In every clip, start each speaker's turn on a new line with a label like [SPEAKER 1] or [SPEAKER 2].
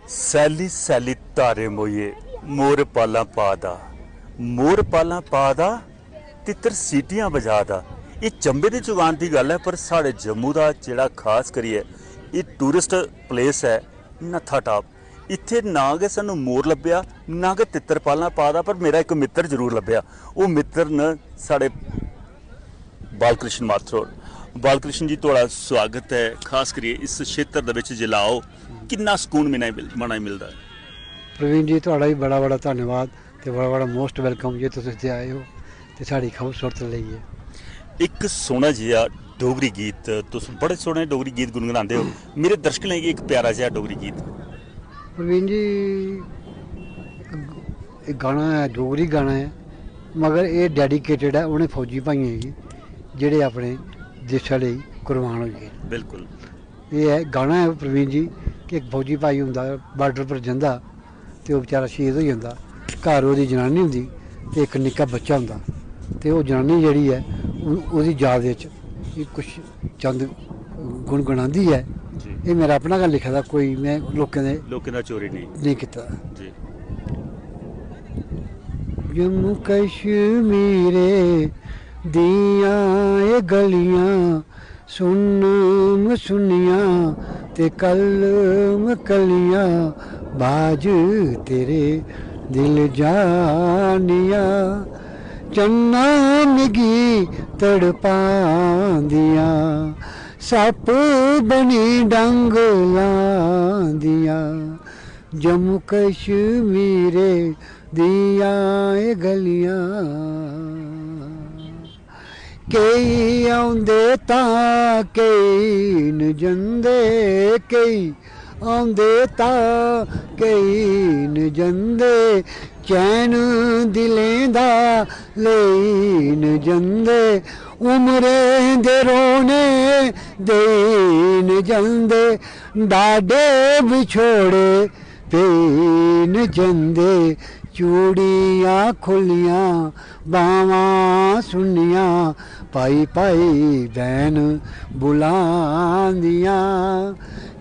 [SPEAKER 1] सैली सैली तारे मोइए मोर पाला पादा मोर पाला पादा तितर सीटियां बजा दा। ये चंबे दी जुगान की गल है, पर साढ़े जम्मू का जिहड़ा खास करिए ये टूरिस्ट प्लेस है नत्था टॉप। इत्थे ना गै सानू मोर लभ्या ना गै तितर पाला पादा, पर मेरा एक मित्र जरूर लभ्या। वो मित्र ने साढ़े बालकृष्ण माथुर। बालकृष्ण जी तुहाड़ा स्वागत है। खास करिए इस क्षेत्र दे विच जे लाओ कितना सुकून मना मिलता है।
[SPEAKER 2] प्रवीण जी तुहाड़ा भी बड़ा बड़ा धन्यवाद ते बड़ा बड़ा मोस्ट वेलकम जी, तुसीं इत्थे आए हो ते साडी खूबसूरत लईए।
[SPEAKER 1] एक सोहना जिहा डोगरी गीत, तुस बड़े सोहने डोगरी गीत गुनगुनाते हो, मेरे दर्शकों लई एक प्यारा जिहा डोगरी गीत।
[SPEAKER 2] प्रवीण जी एक गाना है, डोगरी गाना है, मगर ये डेडिकेटेड है उन्हें फौजी भाइयों की जिहड़े अपने देशा लई कुर्बान हो गए।
[SPEAKER 1] बिल्कुल
[SPEAKER 2] ये है गाना है प्रवीण जी कि एक फौजी भाई हुंदा बार्डर पर जांदा ते ओह बेचारा शहीद हो जांदा, घर ओहदी जनानी हुंदी ते एक निक्का बच्चा हुंदा ते ओह जनानी जिहड़ी है ओहदी याद विच कुछ चंद गुणगुणांदी है। ये मेरा अपना गै लिखे दा, कोई मैं लोकें दा चोरी नहीं कीता जी। जम्मू कश्मीरे दियां ए गलियां सुन सुनियां ते कलम कलियां बाज तेरे दिल जानियां चन्ना मिगी तड़पांदियां सप बनी डंग लांदियां जम्मू कश्मीरे दियां ए गलियां केई आउंदे तां केई न जंदे केई आउंदे तां केई न जंदे चैन दिलें दा लेई न जंदे उमरें दे रोने देई न जंदे डाडे विछोड़े पेई न जंदे चूड़ियां खुलियां बावां सुनियां पाई पाई बैन बुलांदियां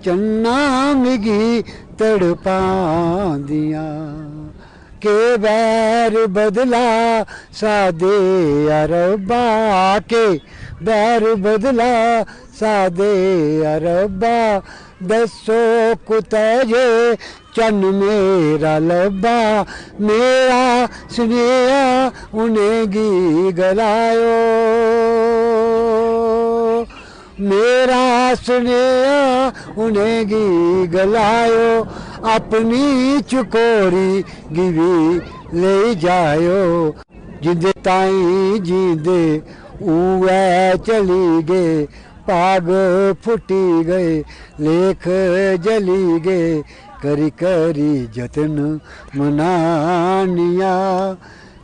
[SPEAKER 2] चन्ना मिगी तड़पांदियां के बैर बदला सादे अरबा के बैर बदला सादे अरबा दसो कुतै जे चन्न मेरा लब्बा मेरा सुनेहा उनेंगी गलायो मेरा सुनेहा उनेंगी गलायो अपनी चकोरी गी भी ले जायो जिंदे ताई जींदे उऐ चली गए पाग फुटी गए लेख जली गए करी करी जतन मनानिया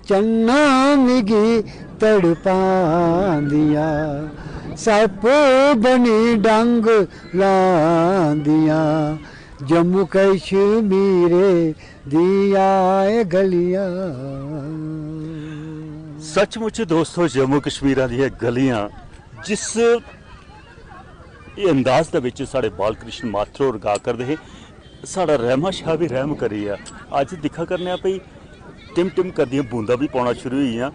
[SPEAKER 2] चन्ना मिगी तड़पांदिया सप बनी डंग लांदिया जम्मू कश्मीरे दिया ए गलियां।
[SPEAKER 1] सचमुच दोस्तों जम्मू कश्मीर दी गलियां जिस अंदाज दे विच साढ़े बालकृष्ण माथुर होर गा करदे हे, साढ़ा रहमा शाह भी रहम करी आ। अज दिक्खा करने भई टिम टिम करदियां बूंदा भी पौना शुरू होईयां।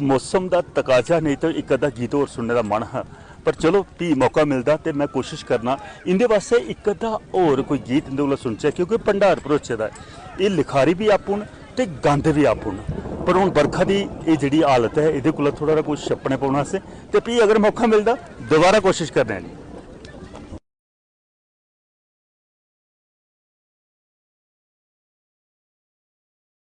[SPEAKER 1] मौसम का तकाजा नहीं तो एक अद्धा गीत होर सुनने का मन है, पर चलो भी मौका मिलता तो मैं कोशिश करना इंदे वास्ते एक अद्धा होर कोई गीत इंदे कोला सुनचे, क्योंकि भंडार भरोचे दा ये लिखारी भी आपू न ते गांदे भी आपू न। पर हुण बरखा की ये जिहड़ी हालत है इहदे कोला थोड़ा कुछ छप्पने पाने वास्ते ते भी अगर मौका मिलता दोबारा कोशिश करने।